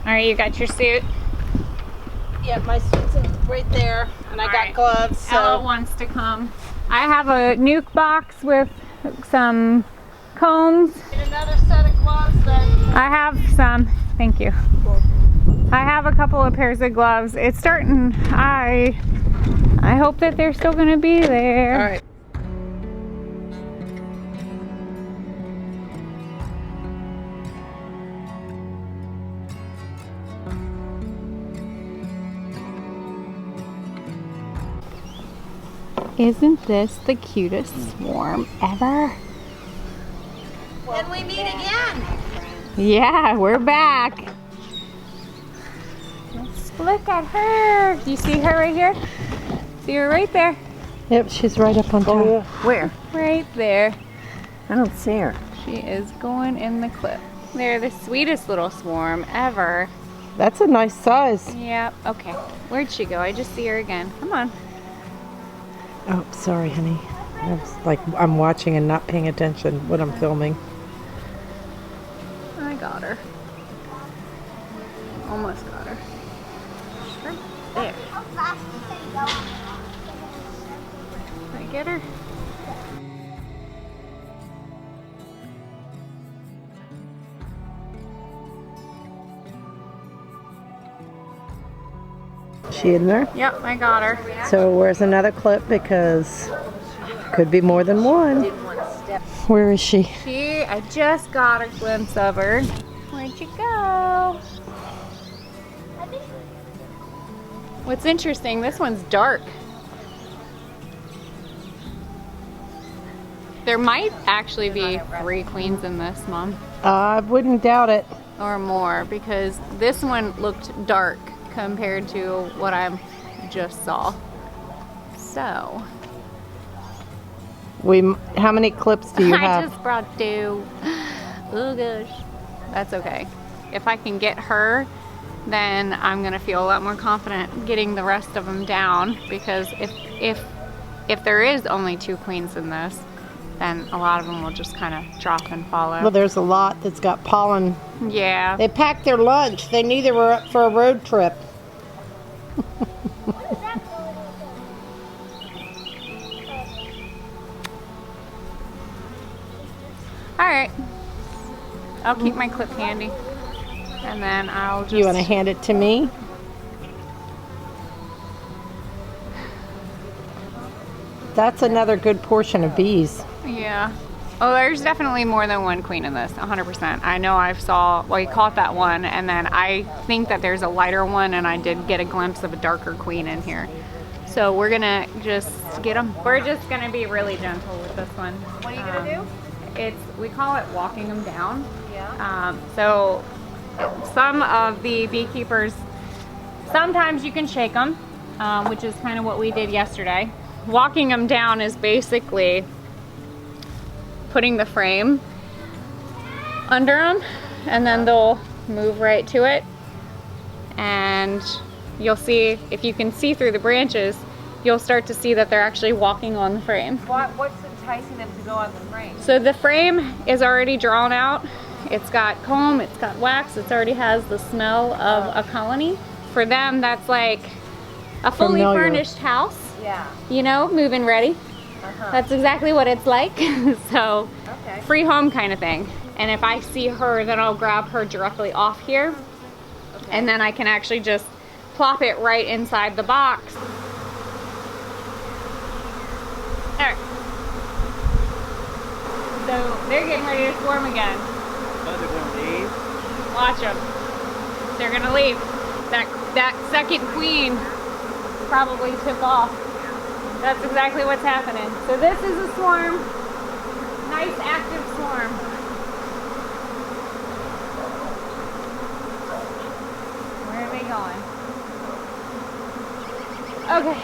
All right, you got your suit? Yeah, my suit's right there, and I got gloves. So. Ella wants to come. I have a nuke box with some combs. Need another set of gloves then. I have some. Thank you. I have a couple of pairs of gloves. It's starting. I hope that they're still going to be there. All right. Isn't this the cutest swarm ever? Then we meet again. Yeah, we're back. Let's look at her. Do you see her right here? See her right there? Yep, she's right up on top. Oh, yeah. Where? Right there. I don't see her. She is going in the clip. They're the sweetest little swarm ever. That's a nice size. Yep, okay. Where'd she go? I just see her again. Come on. Oh, sorry, honey. I'm watching and not paying attention when I'm filming. I got her. Almost got her. She's right there. Did I get her? She in there? Yep, I got her. So where's another clip, because could be more than one. Where is she? I just got a glimpse of her. Where'd you go? What's interesting, this one's dark. There might actually be 3 queens in this, Mom. I wouldn't doubt it. Or more, because this one looked dark compared to what I just saw. So. How many clips do you have? I just brought 2. Oh gosh. That's okay. If I can get her, then I'm gonna feel a lot more confident getting the rest of them down, because if there is only 2 queens in this, then a lot of them will just kind of drop and follow. Well, there's a lot that's got pollen. Yeah. They packed their lunch. They knew they were up for a road trip. Alright. I'll keep my clip handy. And then I'll just... You want to hand it to me? That's another good portion of bees. Yeah. Oh, there's definitely more than 1 queen in this, 100%. I know you caught that one, and then I think that there's a lighter one, and I did get a glimpse of a darker queen in here. So we're gonna just get them. We're just gonna be really gentle with this one. What are you gonna do? We call it walking them down. Yeah. So some of the beekeepers, sometimes you can shake them, which is kind of what we did yesterday. Walking them down is basically putting the frame under them, and then they'll move right to it, and you'll see, if you can see through the branches, you'll start to see that they're actually walking on the frame. What's enticing them to go on the frame? So the frame is already drawn out. It's got comb, it's got wax, it already has the smell of a colony. For them, that's like a fully furnished house. Yeah. You know, move-in ready. That's exactly what it's like. So, okay. Free home kind of thing. And if I see her, then I'll grab her directly off here. Okay. And then I can actually just plop it right inside the box. Alright. So, they're getting ready to swarm again. Oh, they're gonna leave? Watch them. They're gonna leave. That second queen probably took off. That's exactly what's happening. So this is a swarm. Nice active swarm. Where are they going? Okay.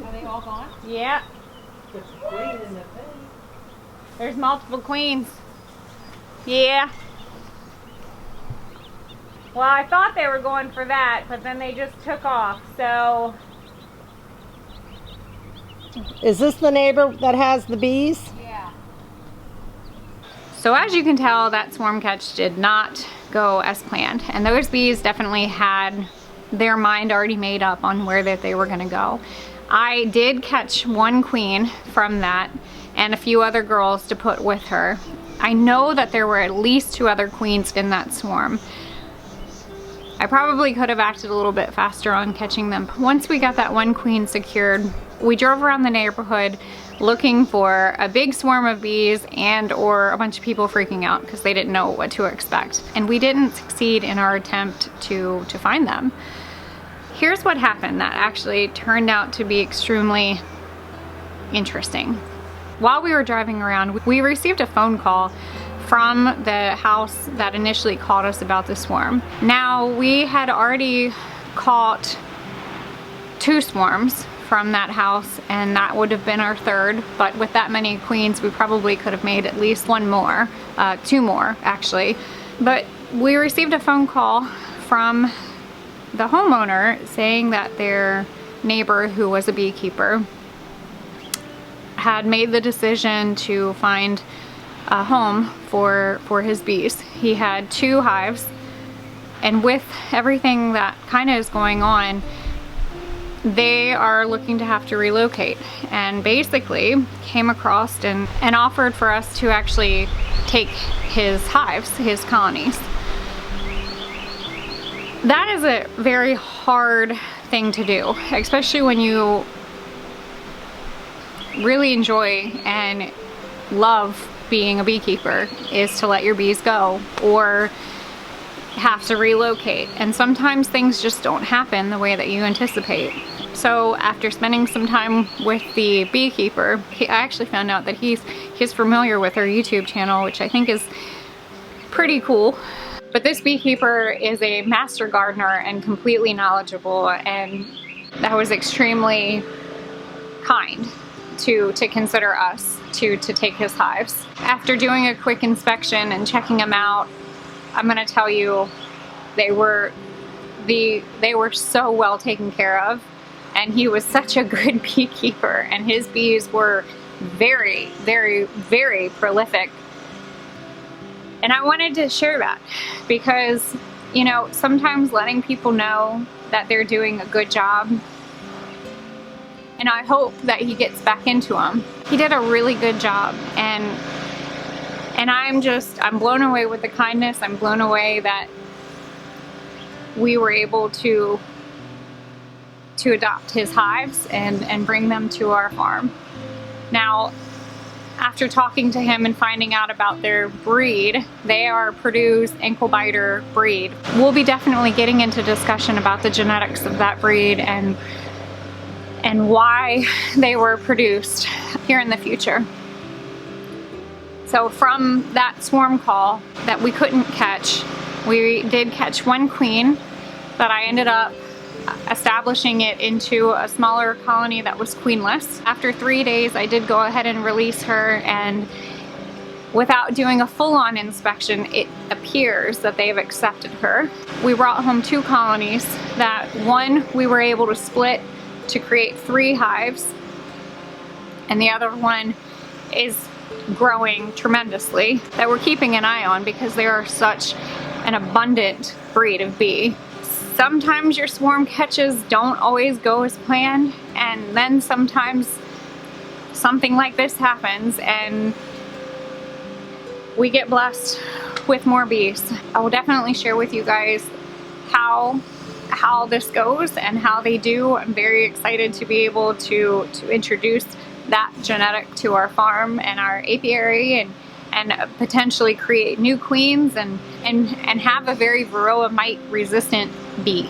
Are they all gone? Yeah. There's multiple queens. Yeah. Well, I thought they were going for that, but then they just took off, so... Is this the neighbor that has the bees? Yeah. So as you can tell, that swarm catch did not go as planned, and those bees definitely had their mind already made up on where that they were gonna go. I did catch one queen from that and a few other girls to put with her. I know that there were at least 2 other queens in that swarm. I probably could have acted a little bit faster on catching them. Once we got that one queen secured, we drove around the neighborhood looking for a big swarm of bees and or a bunch of people freaking out because they didn't know what to expect. And we didn't succeed in our attempt to find them. Here's what happened that actually turned out to be extremely interesting. While we were driving around, we received a phone call from the house that initially called us about the swarm. Now, we had already caught 2 swarms from that house, and that would have been our 3rd, but with that many queens, we probably could have made at least 1 more, 2 more actually. But we received a phone call from the homeowner saying that their neighbor, who was a beekeeper, had made the decision to find a home for his bees. He had 2 hives, and with everything that kind of is going on, they are looking to have to relocate, and basically came across and offered for us to actually take his hives, his colonies. That is a very hard thing to do, especially when you really enjoy and love being a beekeeper, is to let your bees go or have to relocate. And sometimes things just don't happen the way that you anticipate. So after spending some time with the beekeeper, I actually found out that he's familiar with our YouTube channel, which I think is pretty cool. But this beekeeper is a master gardener and completely knowledgeable, and that was extremely kind to consider us to take his hives. After doing a quick inspection and checking them out, I'm gonna tell you, they were so well taken care of, and he was such a good beekeeper, and his bees were very, very, very prolific. And I wanted to share that because, you know, sometimes letting people know that they're doing a good job, and I hope that he gets back into them. He did a really good job, and I'm blown away with the kindness. I'm blown away that we were able to adopt his hives and bring them to our farm. Now, after talking to him and finding out about their breed, they are Purdue's ankle biter breed. We'll be definitely getting into discussion about the genetics of that breed and why they were produced here in the future. So from that swarm call that we couldn't catch, we did catch 1 queen that I ended up establishing it into a smaller colony that was queenless. After 3 days, I did go ahead and release her, and without doing a full-on inspection, it appears that they've accepted her. We brought home 2 colonies that, one, we were able to split to create 3 hives, and the other one is growing tremendously, that we're keeping an eye on because they are such an abundant breed of bee. Sometimes your swarm catches don't always go as planned, and then sometimes something like this happens and we get blessed with more bees. I will definitely share with you guys how this goes and how they do. I'm very excited to be able to introduce that genetic to our farm and our apiary, and potentially create new queens and have a very varroa mite resistant bee.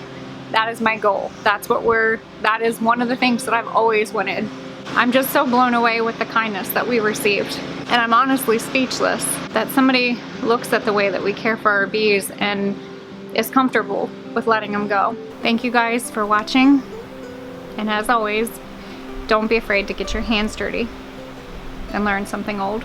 That is my goal. That is one of the things that I've always wanted. I'm just so blown away with the kindness that we received. And I'm honestly speechless that somebody looks at the way that we care for our bees and is comfortable with letting them go. Thank you guys for watching. And as always, don't be afraid to get your hands dirty and learn something old.